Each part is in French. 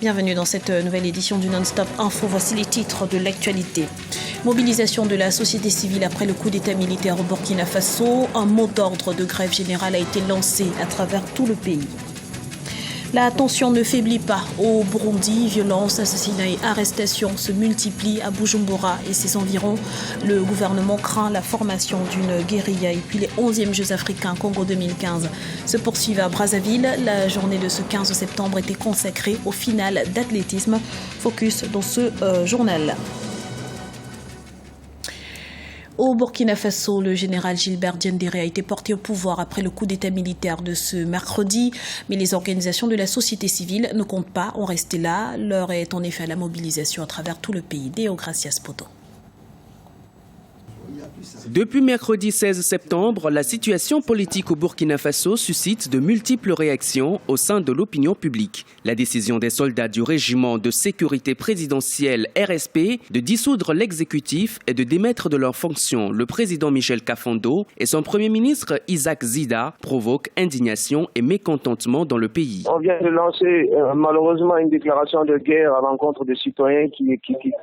Bienvenue dans cette nouvelle édition du Non-Stop Info. Voici les titres de l'actualité. Mobilisation de la société civile après le coup d'état militaire au Burkina Faso. Un mot d'ordre de grève générale a été lancé à travers tout le pays. La tension ne faiblit pas au Burundi. Violences, assassinats et arrestations se multiplient à Bujumbura et ses environs. Le gouvernement craint la formation d'une guérilla. Et puis les 11e Jeux africains Congo 2015 se poursuivent à Brazzaville. La journée de ce 15 septembre était consacrée au final d'athlétisme. Focus dans ce journal. Au Burkina Faso, le général Gilbert Diendéré a été porté au pouvoir après le coup d'état militaire de ce mercredi. Mais les organisations de la société civile ne comptent pas en rester là. L'heure est en effet à la mobilisation à travers tout le pays. Deo Gracias Poto. Depuis mercredi 16 septembre, la situation politique au Burkina Faso suscite de multiples réactions au sein de l'opinion publique. La décision des soldats du régiment de sécurité présidentielle RSP de dissoudre l'exécutif et de démettre de leurs fonctions le président Michel Kafando et son premier ministre Isaac Zida provoque indignation et mécontentement dans le pays. On vient de lancer malheureusement une déclaration de guerre à l'encontre des citoyens qui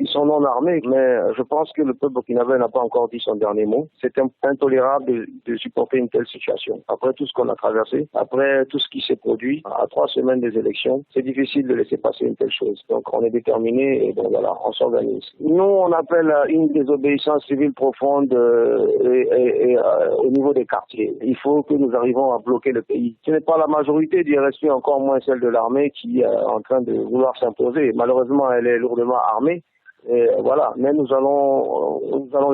sont non armés, mais je pense que le peuple burkinabé n'a pas encore dit son dernier mot. C'est intolérable de supporter une telle situation. Après tout ce qu'on a traversé, après tout ce qui s'est produit, à 3 semaines des élections, c'est difficile de laisser passer une telle chose. Donc on est déterminé et donc voilà, on s'organise. Nous, on appelle une désobéissance civile profonde au niveau des quartiers. Il faut que nous arrivons à bloquer le pays. Ce n'est pas la majorité du RSP, encore moins celle de l'armée qui est en train de vouloir s'imposer. Malheureusement, elle est lourdement armée. Et voilà, mais nous allons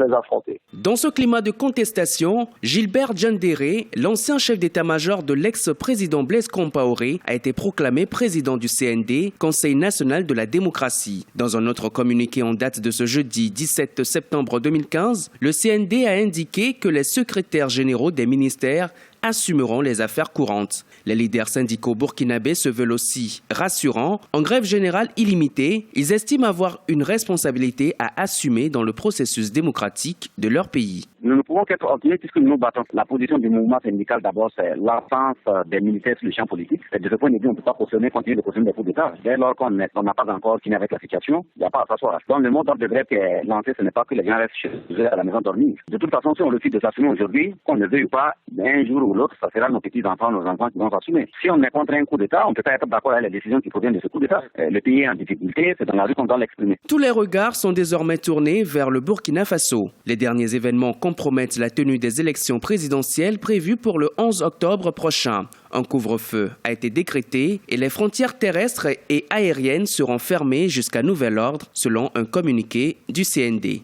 les affronter. Dans ce climat de contestation, Gilbert Diendéré, l'ancien chef d'état-major de l'ex-président Blaise Compaoré, a été proclamé président du CND, Conseil national de la démocratie. Dans un autre communiqué en date de ce jeudi 17 septembre 2015, le CND a indiqué que les secrétaires généraux des ministères assumeront les affaires courantes. Les leaders syndicaux burkinabés se veulent aussi rassurants. En grève générale illimitée, ils estiment avoir une responsabilité à assumer dans le processus démocratique de leur pays. Nous ne pouvons qu'être optimistes puisque nous battons. La position du mouvement syndical, d'abord, c'est l'absence des militaires sur le champ politique. Et de ce point de vue, on ne peut pas continuer de cautionner des coups d'État. Dès lors qu'on n'a pas encore fini avec la situation, il n'y a pas à s'asseoir. Donc le mot d'ordre de grève qui est lancé, ce n'est pas que les gens restent chez eux à la maison dormir. De toute façon, si on refuse de s'assumer aujourd'hui, qu'on ne veuille pas, un jour ou l'autre, ça sera nos petits-enfants, nos enfants qui vont s'assumer. Si on est contre un coup d'État, on ne peut pas être d'accord avec les décisions qui proviennent de ce coup d'État. Le pays est en difficulté, c'est dans la rue qu'on doit l'exprimer. Tous les regards sont désormais tournés vers le Burkina Faso. Les derniers événements compromettent la tenue des élections présidentielles prévues pour le 11 octobre prochain. Un couvre-feu a été décrété et les frontières terrestres et aériennes seront fermées jusqu'à nouvel ordre, selon un communiqué du CND.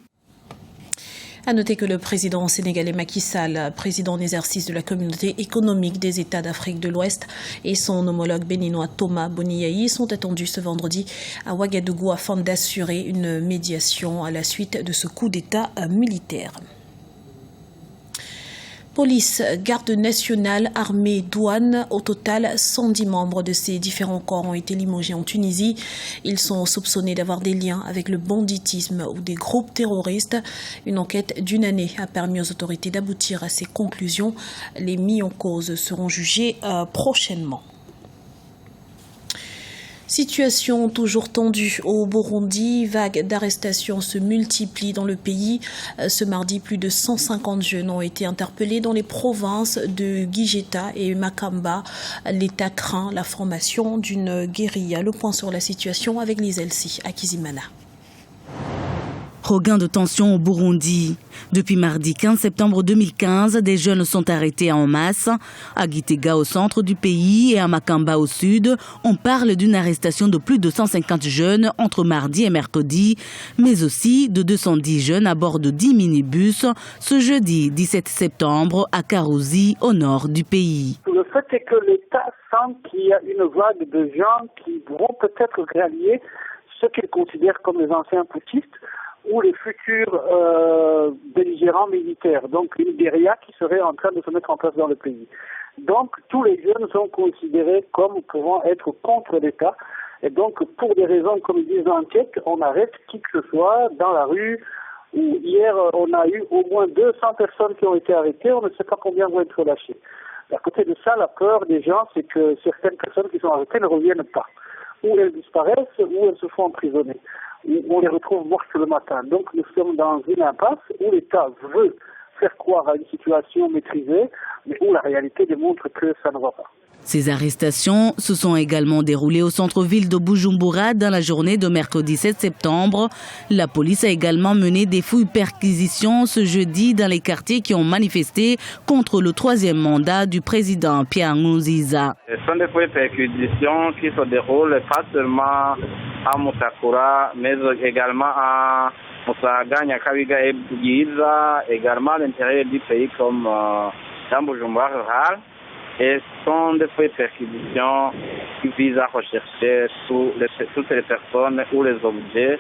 À noter que le président sénégalais Macky Sall, président en exercice de la communauté économique des États d'Afrique de l'Ouest, et son homologue béninois Thomas Boniaï sont attendus ce vendredi à Ouagadougou afin d'assurer une médiation à la suite de ce coup d'État militaire. Police, garde nationale, armée, douane. Au total, 110 membres de ces différents corps ont été limogés en Tunisie. Ils sont soupçonnés d'avoir des liens avec le banditisme ou des groupes terroristes. Une enquête d'une année a permis aux autorités d'aboutir à ces conclusions. Les mis en cause seront jugés prochainement. Situation toujours tendue au Burundi, vagues d'arrestations se multiplient dans le pays. Ce mardi, plus de 150 jeunes ont été interpellés dans les provinces de Gijeta et Makamba. L'État craint la formation d'une guérilla. Le point sur la situation avec Lise Elsi à Kizimana. Regain de tension au Burundi. Depuis mardi 15 septembre 2015, des jeunes sont arrêtés en masse. À Gitega au centre du pays et à Makamba au sud, on parle d'une arrestation de plus de 150 jeunes entre mardi et mercredi, mais aussi de 210 jeunes à bord de 10 minibus ce jeudi 17 septembre à Karouzi au nord du pays. Le fait est que l'État sent qu'il y a une vague de gens qui vont peut-être rallier ce qu'ils considèrent comme les anciens putschistes ou les futurs belligérants militaires, donc une guérilla qui serait en train de se mettre en place dans le pays. Donc tous les jeunes sont considérés comme pouvant être contre l'État, et donc pour des raisons, comme ils disent l'enquête, on arrête qui que ce soit dans la rue, où hier on a eu au moins 200 personnes qui ont été arrêtées, on ne sait pas combien vont être relâchées. À côté de ça, la peur des gens, c'est que certaines personnes qui sont arrêtées ne reviennent pas. ou elles disparaissent, ou elles se font emprisonner, ou on les retrouve mortes le matin. Donc nous sommes dans une impasse où l'État veut faire croire à une situation maîtrisée, mais où la réalité démontre que ça ne va pas. Ces arrestations se sont également déroulées au centre-ville de Bujumbura dans la journée de mercredi 7 septembre. La police a également mené des fouilles-perquisitions ce jeudi dans les quartiers qui ont manifesté contre le troisième mandat du président Pierre Nkurunziza. Ce sont des fouilles-perquisitions qui se déroulent pas seulement à Mutakura, mais également à Musaga, Nyakabiga et Bugiza, également à l'intérieur du pays comme dans Bujumbura rural. Et ce sont des perquisitions qui visent à rechercher toutes les personnes ou les objets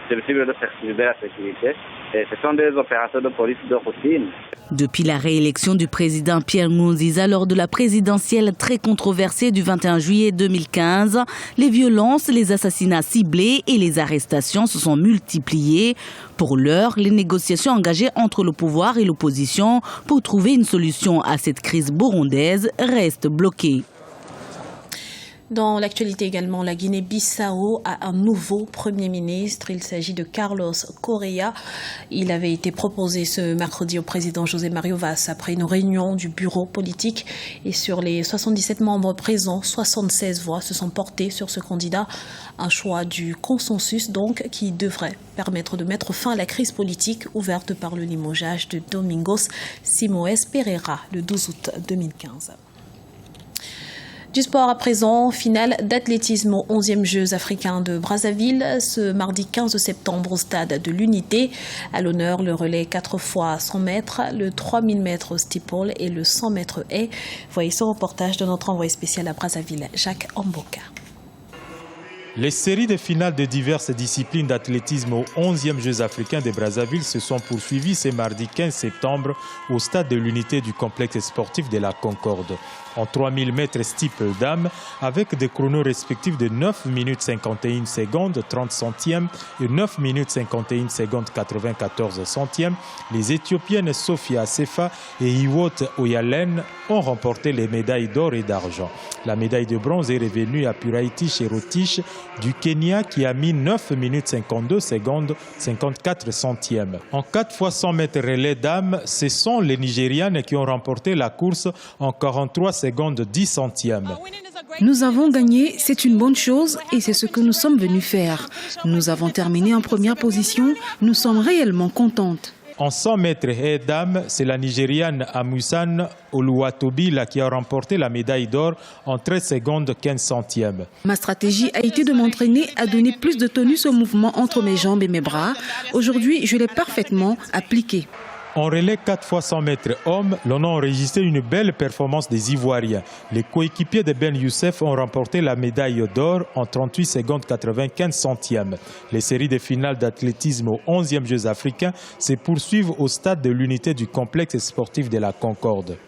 susceptibles de perturber la sécurité. Et ce sont des opérations de police de routine. Depuis la réélection du président Pierre Nkurunziza lors de la présidentielle très controversée du 21 juillet 2015, les violences, les assassinats ciblés et les arrestations se sont multipliées. Pour l'heure, les négociations engagées entre le pouvoir et l'opposition pour trouver une solution à cette crise burundaise restent bloquées. Dans l'actualité également, la Guinée-Bissau a un nouveau Premier ministre. Il s'agit de Carlos Correa. Il avait été proposé ce mercredi au président José Mario Vaz après une réunion du bureau politique. Et sur les 77 membres présents, 76 voix se sont portées sur ce candidat. Un choix du consensus donc qui devrait permettre de mettre fin à la crise politique ouverte par le limogeage de Domingos Simoes Pereira le 12 août 2015. Du sport à présent, finale d'athlétisme aux 11e Jeux africains de Brazzaville, ce mardi 15 septembre au stade de l'Unité. À l'honneur, le relais 4 fois 100 mètres, le 3000 mètres steeple et le 100 mètres haie. Voyez ce reportage de notre envoyé spécial à Brazzaville, Jacques Amboka. Les séries de finales de diverses disciplines d'athlétisme aux 11e Jeux africains de Brazzaville se sont poursuivies ce mardi 15 septembre au stade de l'Unité du complexe sportif de la Concorde. En 3000 mètres steeple dames, avec des chronos respectifs de 9 minutes 51 secondes 30 centièmes et 9 minutes 51 secondes 94 centièmes, les Éthiopiennes Sophia Sefa et Iwot Oyalen ont remporté les médailles d'or et d'argent. La médaille de bronze est revenue à Puraiti Cherotich du Kenya qui a mis 9 minutes 52 secondes 54 centièmes. En 4 fois 100 mètres relais dames, ce sont les Nigérianes qui ont remporté la course en 43 secondes 10 centièmes. Nous avons gagné, c'est une bonne chose et c'est ce que nous sommes venus faire. Nous avons terminé en première position, nous sommes réellement contentes. En 100 mètres haie dames, c'est la Nigériane Amusan Oluwatobila qui a remporté la médaille d'or en 13 secondes 15 centièmes. Ma stratégie a été de m'entraîner à donner plus de tonus au mouvement entre mes jambes et mes bras. Aujourd'hui, je l'ai parfaitement appliqué. En relais 4 fois 100 mètres hommes, l'on a enregistré une belle performance des Ivoiriens. Les coéquipiers de Ben Youssef ont remporté la médaille d'or en 38 secondes 95 centièmes. Les séries de finales d'athlétisme aux 11e Jeux africains se poursuivent au stade de l'Unité du complexe sportif de la Concorde.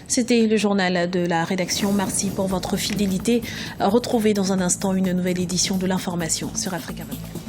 C'était le journal de la rédaction. Merci pour votre fidélité. Retrouvez dans un instant une nouvelle édition de l'information sur Africa 24.